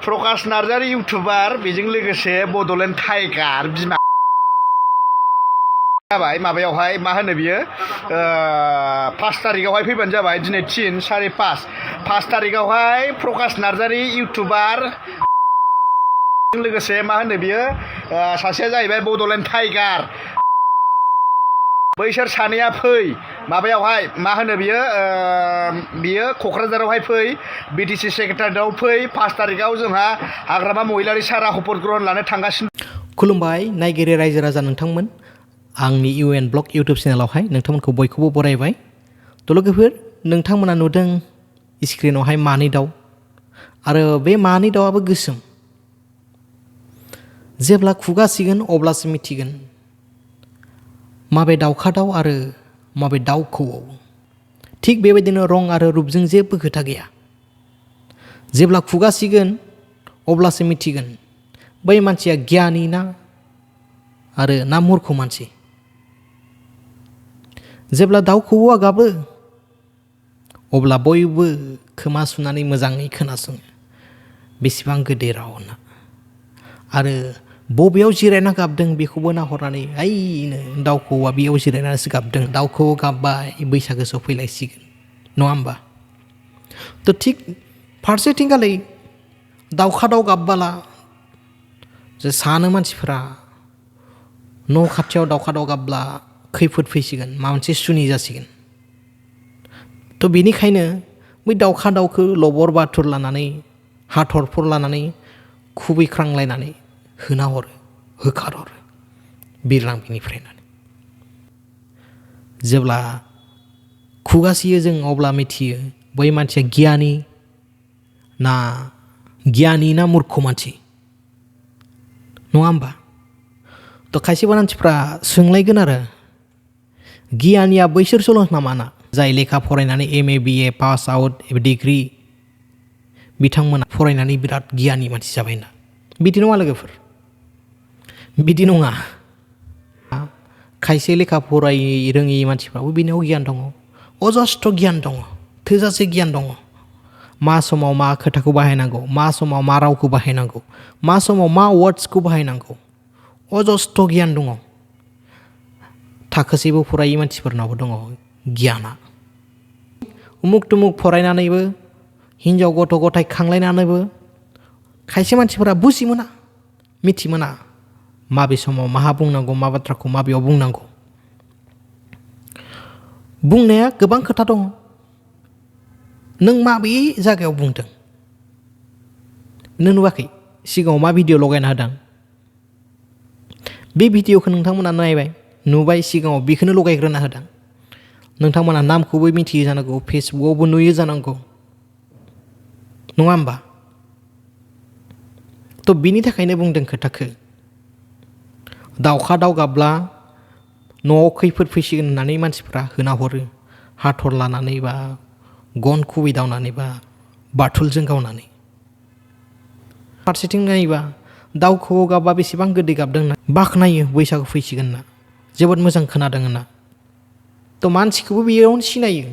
प्रकाश Narzary YouTuber बेजों लोगोसे Bodoland tiger बिमा जाबाय माबायावहाय मा होनो बियो 5 तारिखआवहाय फैबानो जाबाय दिनै 3 सारे 5 तारिखआवहाय प्रकाश नार्जारि इउटुबार लोगोसे मा होनो बियो सासेया जाहैबाय बड'लेण्ड टाइगार बैसोर सानैया फै माबायावहाय मा होनो बियो क'क्राझारावहाय फै बिटिसि सेक्रेटारियाव फै 5 तारिखआव जोंहा हाग्रामा महिलारि सारा शपथ ग्रहण लानो थांगासिनो। खुलुमबाय नायगिरि रायजो राजा नोंथांमोन आंनि UN ब्लग इउटुब चेनेलावहाय नोंथांमोनखौ बयखौबो बरायबाय। थ' लोगोफोर नोंथांमोना नुदों स्क्रिनावहाय मानै दाउ आरो बे मानै दाउआबो गोसोम। जेब्ला खुगासिगोन अब्लासो मिथिगोन माबे दाउखा दाउ आरो माबे दाउ खौवौ। थिग बेबायदिनो रं आरो रुपजों जेबो खोथा गैया। जेब्ला खुगासिगोन अब्लासो मिथिगोन बै मानसिया गियानि आरो ना मूर्ख मानसि। जेब्ला दाउ खौवौआ गाबो अब्ला बयबो खोमा सुनानै मोजाङै खोनासङो बेसेबां गोदै राव होनना आरो बबेयाव जिरायना गाबदों बेखौबो नाहरनानै ओइनो दाउ खौवौआ बेयाव जिरायनानैसो गाबदों दाउ खौवौ गाबबाय बैसागो सफैलायसिगोन नङा होमबा। थ' थिग फारसेथिंगालै दाउखा दाउ गाबबाला जे सानो मानसिफोरा न' खाथियाव दाउखा दाउ गाबब्ला खैफोद फैसिगोन माबा मोनसे सुनि जासिगोन। थ' बेनिखायनो बै दाउखा दाउखौ लबर बाथुर लानानै हाथरफोर लानानै खुबैख्रांलायनानै होना हरो होखारहरो बिरलां बिनिफ्राय होननानै। जेब्ला खुगासियो जों अब्ला मिथियो बै मानसिया गियानि ना मूर्ख मानसि नङा होमबा। थ' खायसे मानसिफ्रा सोंलायगोन आरो गियानिया बैसोरसोल' नामा ना जाय लेखा फरायनानै MA BA pass out degree बिथांमोना फरायनानै बिराद गियानि मानसि जाबायना। बिदि नङा लोगोफोर बिदि नङा। खायसे लेखा फराय रोङि मानसिफ्राबो बिनियाव गियान दङ अजस्थ' गियान दङ थोजासे गियान दङ। मा समाव मा खोथाखौ बाहायनांगौ मा समाव मा रावखौ बाहायनांगौ मा समाव मा वार्ड्सखौ बाहायनांगौ अजस्थ' गियान दङ। थाखोसेबो फरायै मानसिफोरनावबो दङ गियाना। उमुक तुमुक फरायनानैबो हिनजाव गथ' गथाय खांलायनानैबो खायसे मानसिफोरा बुजि मोना मिथि मोना माबे समाव माहा बुंनांगौ मा बाथ्राखौ माबेयाव बुंनांगौ। बुंनाया गोबां खोथा दङ नों माबे जायगायाव बुंदों नों नुवाखै सिगाङाव मा भिडिअ लगायना होदों बे भिडिअखौ नोंथांमोना नायबाय नुबाय सिगाङाव बेखौनो लगायग्रोना होदों। नोंथांमोना नामखौबो मिथियो जानांगौ फेसबुकआवबो नुयो जानांगौ नङा होमबा। थ' बिनि थाखायनो बुंदों खोथाखौ दाउखा दाउ गाबब्ला न'आव खैफोद फैसिगोन होननानै मानसिफ्रा होना हरो हाथर लानानै बा गन खुबैदावनानै बा बाथुलजों गावनानै। फारसेथिं नायोबा दाउ खौवौ गाबबा बेसेबां गोदै गाबदों होनना बाख्नायो बैसागु फैसिगोन होनना जोबोद मोजां खोनादों होनना। थ' मानसिखौबो बेयावनो सिनायो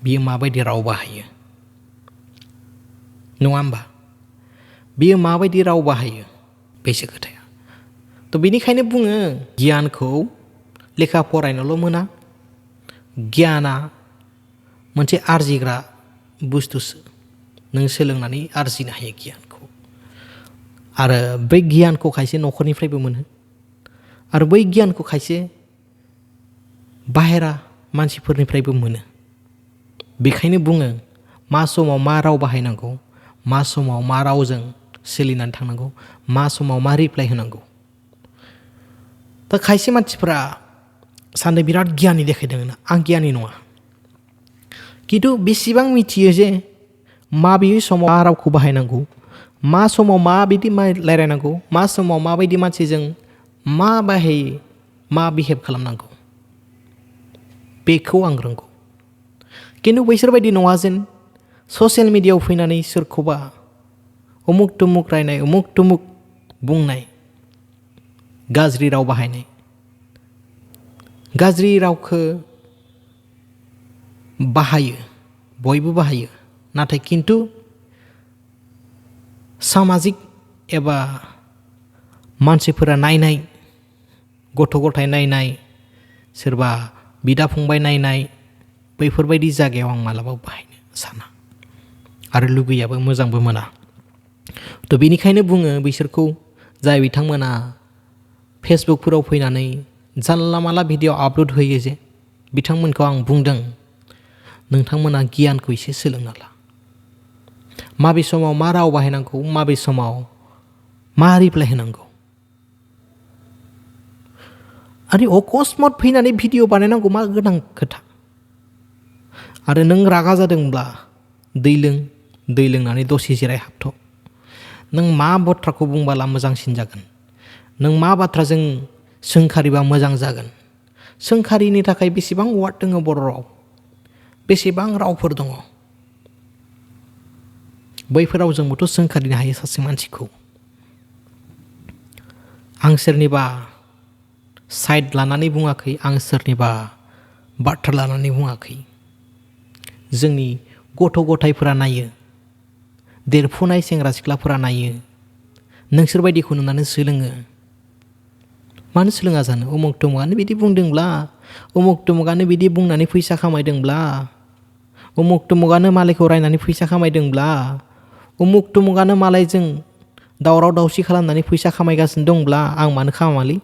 बियो माबायदि राव बाहायो नङा होमबा बियो माबायदि राव बाहायो बेसो खोथाया। थ' बेनिखायनो बुङो गियानखौ लेखा फरायनोल' मोना गियाना मोनसे आरजिग्रा बुस्थुसो नों सोलोंनानै आरजिनो हायो गियानखौ। आरो बै गियानखौ खायसे न'खरनिफ्रायबो मोनो आरो बै गियानखौ खायसे बाहेरा मानसिफोरनिफ्रायबो मोनो। बेखायनो बुङो मा समाव मा राव बाहायनांगौ मा समाव मा रावजों सोलिनानै थांनांगौ मा समाव मा रिप्लाय होनांगौ। दा खायसे मानसिफ्रा सानो बिराद गियानि देखायदों होनना आं गियानि नङा खिन्थु बेसेबां मिथियो जे माबे समाव मा रावखौ बाहायनांगौ मा समाव माबायदि रायलायनांगौ मा समाव माबायदि मानसिजों मा बाहायो मा बिहेभ खालामनांगौ बेखौ आं रोंगौ। खिन्थु बैसोरबायदि नङा जेन ससियेल मिडियायाव फैनानै सोरखौबा उमुक तुमुक रायनाय उमुक तुमुक बुंनाय गाज्रि राव बाहायनाय। गाज्रि रावखौ बाहायो बयबो बाहायो नाथाय खिन्थु सामाजिक एबा मानसिफोरा नायनाय गथ' गथाय नायनाय सोरबा बिदा फंबाय नायनाय बैफोरबायदि जायगायाव आं मालाबाबो बाहायनो साना आरो लुगैयाबो मोजांबो मोना थ' बेनिखायनो बुङो बिसोरखौ जाय बिथांमोना फेसबुकफोराव फैनानै जानला माला भिडिअ आपल'ड होयो जे बिथांमोनखौ आं बुंदों नोंथांमोना गियानखौ एसे सोलोंना ला माबे समाव मा राव बाहायनांगौ माबे समाव मा रिप्लाय होनांगौ आरो अकस्मात फैनानै भिडिअ बानायनांगौ मा गोनां खोथा आरो नों रागा जादोंब्ला दै लोंनानै दसे जिराय हाबथ' नों मा बाथ्राखौ बुंबाला मोजांसिन जागोन नों मा बाथ्राजों सोंखारिबा मोजां जागोन सोंखारिनि थाखाय बेसेबां वार्ड दङ बर' राव बेसेबां रावफोर दङ बैफोराव जोंबोथ' सोंखारिनो हायो सासे मानसिखौ आं सोरनिबा साइड लानानै बुङाखै आं सोरनिबा बाथ्रा लानानै बुङाखै जोंनि गथ' गथायफोरा नायो देरफुनाय सेंग्रा सिख्लाफोरा नायो नोंसोरबायदिखौ नुनानै सोलोङो मानो सोलोङा जानो उमुक तुमुकानो बिदि बुंदोंब्ला उमुक तुमुकानो बिदि बुंनानै फैसा खामायदोंब्ला उमुक तुमुकानो मालायखौ रायनानै फैसा खामायदोंब्ला उमुक तुमुकानो मालायजों दावराव दावसि खालामनानै फैसा खामायगासिनो दंब्ला आं मानो खालामालै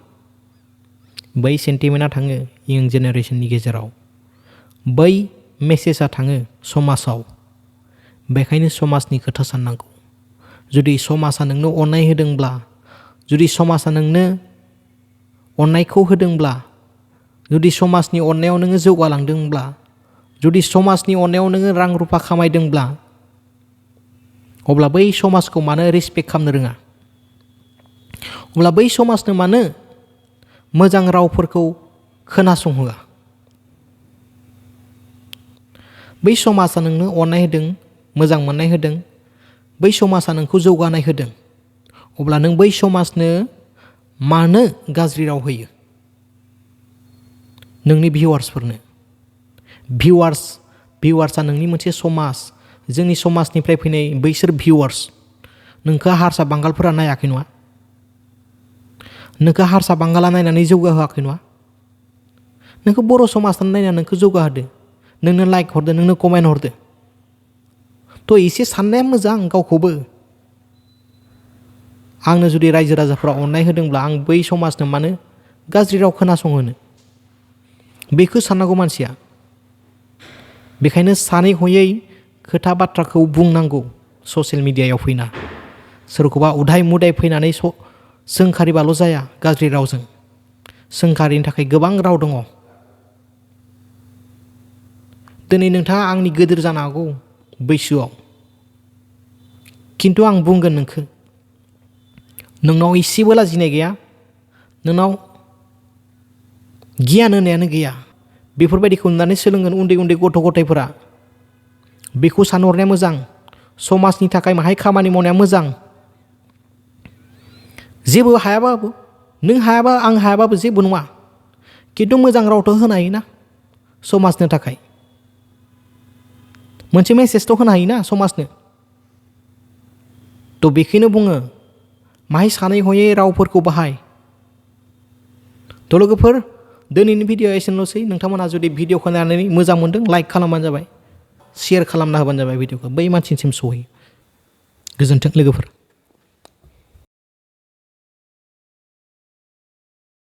बै सेन्टिमेन्टआ थाङो इयं जेनेरेसननि गेजेराव बै मेसेजआ थाङो समाजाव बेखायनो समाजनि खोथा साननांगौ जुदि समाजा नोंनो अननाय होदोंब्ला जुदि समाजा नोंनो अननायखौ होदोंब्ला जुदि समाजनि अननायाव नोङो जौगालांदोंब्ला जुदि समाजनि अननायाव नोङो रां रुफा खामायदोंब्ला अब्ला बै समाजखौ मानो रेसपेक्ट खालामनो रोङा अब्ला बै समाजनो मानो मोजां रावफोरखौ खोनासंहोआ बै समाजा नोंनो अननाय होदों मोजां मोननाय होदों बै समाजा नोंखौ जौगानाय होदों अब्ला नों बै समाजनो मानो गाज्रि राव होयो नोंनि भिउवार्सफोरनो भिउवार्सआ नोंनि मोनसे समाज जोंनि समाजनिफ्राय फैनाय बैसोर भिउवार्स नोंखौ हारसा बांगालफोरा नायाखै नङा नोंखौ हारसा बांगाला नायनानै जौगाहोआखै नङा नोंखौ बर' समाजआनो नायनानै नोंखौ जौगाहोदो नोंनो लाइक हरदो नोंनो कमेन्ट हरदो थ' एसे साननाया मोजां गावखौबो आंनो जुदि रायजो राजाफ्रा अननाय होदोंब्ला आं बै समाजनो मानो गाज्रि राव खोनासंहोनो बेखौ साननांगौ मानसिया बेखायनो सानै हयै खोथा बाथ्राखौ बुंनांगौ ससियेल मिडियायाव फैना सोरखौबा उदाय मुदाय फैनानै सोंखारिबाल' जाया गाज्रि रावजों सोंखारिनि थाखाय गोबां राव दङ दिनै नोंथाङा आंनि गिदिर जानो हागौ बैसोआव खिन्थु आं बुंगोन नोंनाव एसेबो लाजिनाय गैया नोंनाव गियान होनायानो गैया बेफोरबायदिखौ नुनानै सोलोंगोन उन्दै उन्दै गथ' गथायफोरा बेखौ सानहरनाया मोजां समाजनि थाखाय माहाय खामानि मावनाया मोजां जेबो हायाबाबो नों हायाबा आं हायाबाबो जेबो नङा खिन्थु मोजां रावथ' होनो हायोना समाजनो थाखाय मोनसे मेसेजथ' होनो हायोना समाजनो थ' बेखौनो बुङो माहाय सानै हयै रावफोरखौ बाहाय थ' लोगोफोर दिनैनि भिडिअ एसेनोसै नोंथांमोनहा जुदि भिडिअखौ नायनानै मोजां मोनदों लाइक खालामबानो जाबाय शेयार खालामना होबानो जाबाय भिडिअखौ बै मानसिनिसिम सहैयो गोजोन्थों लोगोफोर